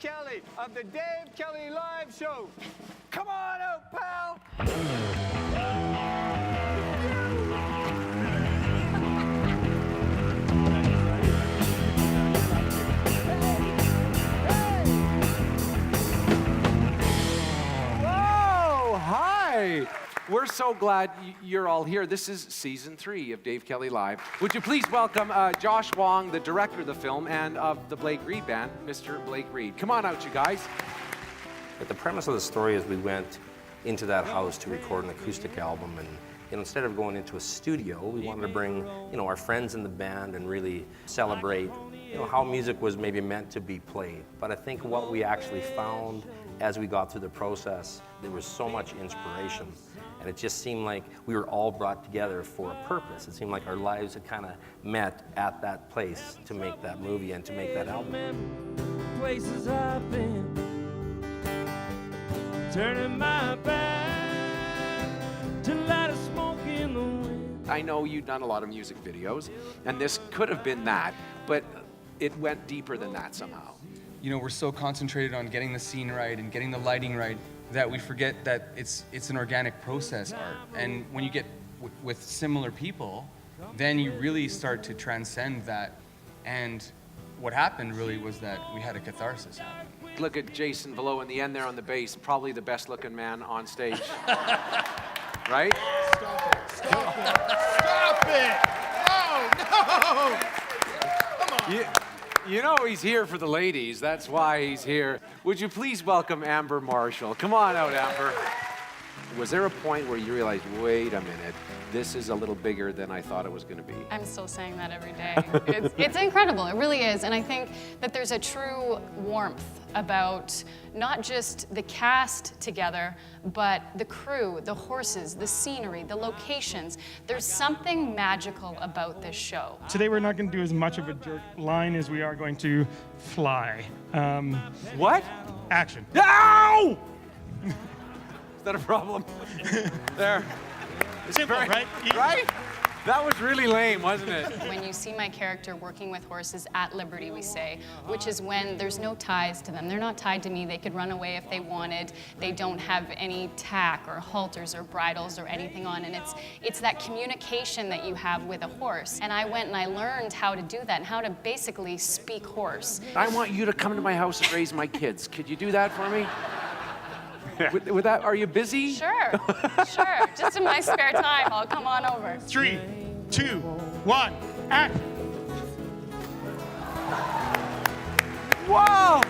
Kelly of the Dave Kelly Live Show. Come on out, pal. Whoa, hi. We're so glad you're all here. This is season 3 of Dave Kelly Live. Would you please welcome Josh Wong, the director of the film, and of the Blake Reed Band, Mr. Blake Reed. Come on out, you guys. But the premise of the story is we went into that house to record an acoustic album, and instead of going into a studio, we wanted to bring our friends in the band and really celebrate how music was maybe meant to be played. But I think what we actually found as we got through the process, there was so much inspiration. And it just seemed like we were all brought together for a purpose. It seemed like our lives had kind of met at that place to make that movie and to make that album. Places I've been, turning my back to light a smoke in the wind. I know you've done a lot of music videos, and this could have been that, but it went deeper than that somehow. We're so concentrated on getting the scene right and getting the lighting right that we forget that it's an organic process, art. And when you get with similar people, then you really start to transcend that. And what happened really was that we had a catharsis happen. Look at Jason below in the end there on the bass, probably the best looking man on stage. Right? Stop it! No! Come on! You know he's here for the ladies. That's why he's here. Would you please welcome Amber Marshall? Come on out, Amber. Was there a point where you realized, wait a minute, this is a little bigger than I thought it was going to be? I'm still saying that every day. It's incredible, it really is. And I think that there's a true warmth about not just the cast together, but the crew, the horses, the scenery, the locations. There's something magical about this show. Today we're not going to do as much of a jerk line as we are going to fly. What? Action. Ow! Is that a problem? There. Simple, right? Right? That was really lame, wasn't it? When you see my character working with horses at liberty, we say, which is when there's no ties to them. They're not tied to me. They could run away if they wanted. They don't have any tack or halters or bridles or anything on. And it's that communication that you have with a horse. And I went and I learned how to do that and how to basically speak horse. I want you to come to my house and raise my kids. Could you do that for me? With that, are you busy? Sure, sure. Just in my spare time, I'll come on over. 3, 2, 1, action. Wow!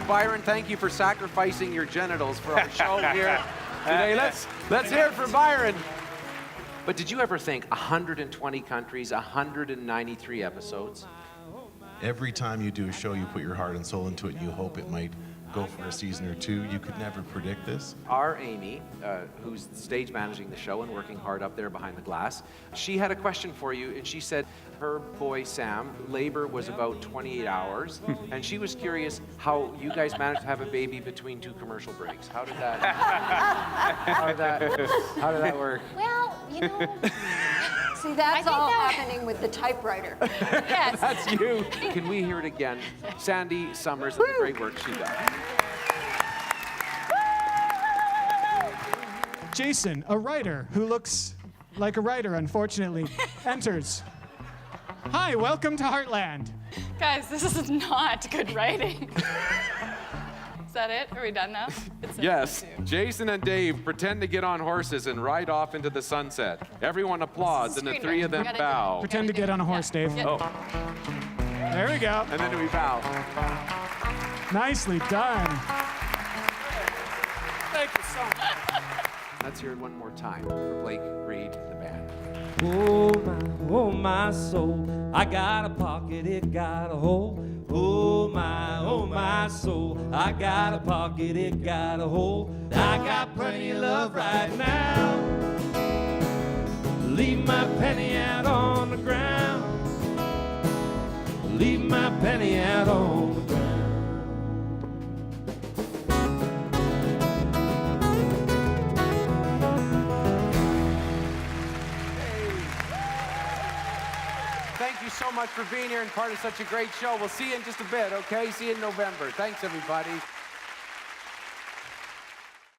Byron, thank you for sacrificing your genitals for our show here today. Let's hear it for Byron. But did you ever think 120 countries, 193 episodes? Every time you do a show, you put your heart and soul into it, and you hope it might go for a season or 2. You could never predict this. Our Amy, who's stage managing the show and working hard up there behind the glass, she had a question for you, and she said her boy Sam, labor was about 28 hours, and she was curious how you guys managed to have a baby between 2 commercial breaks. How did that work? Well, see, that's all happening with the typewriter. Yes. That's you. Can we hear it again? Sandy Summers and the great work she does. Jason, a writer who looks like a writer, unfortunately, enters. Hi, welcome to Heartland. Guys, this is not good writing. Is that it? Are we done now? Yes. Jason and Dave pretend to get on horses and ride off into the sunset. Everyone applauds, and the 3 of them bow. Pretend to get on a horse, Dave. Oh, There we go. and then we bow. Nicely done. Thank you so much. Let's hear it one more time for Blake Reed, the band. Oh my soul, I got a pocket, it got a hole. Oh my soul, I got a pocket, it got a hole. I got plenty of love right now. Leave my penny out on the ground. Leave my penny out on the ground. Thank you so much for being here and part of such a great show. We'll see you in just a bit, okay? See you in November. Thanks, everybody.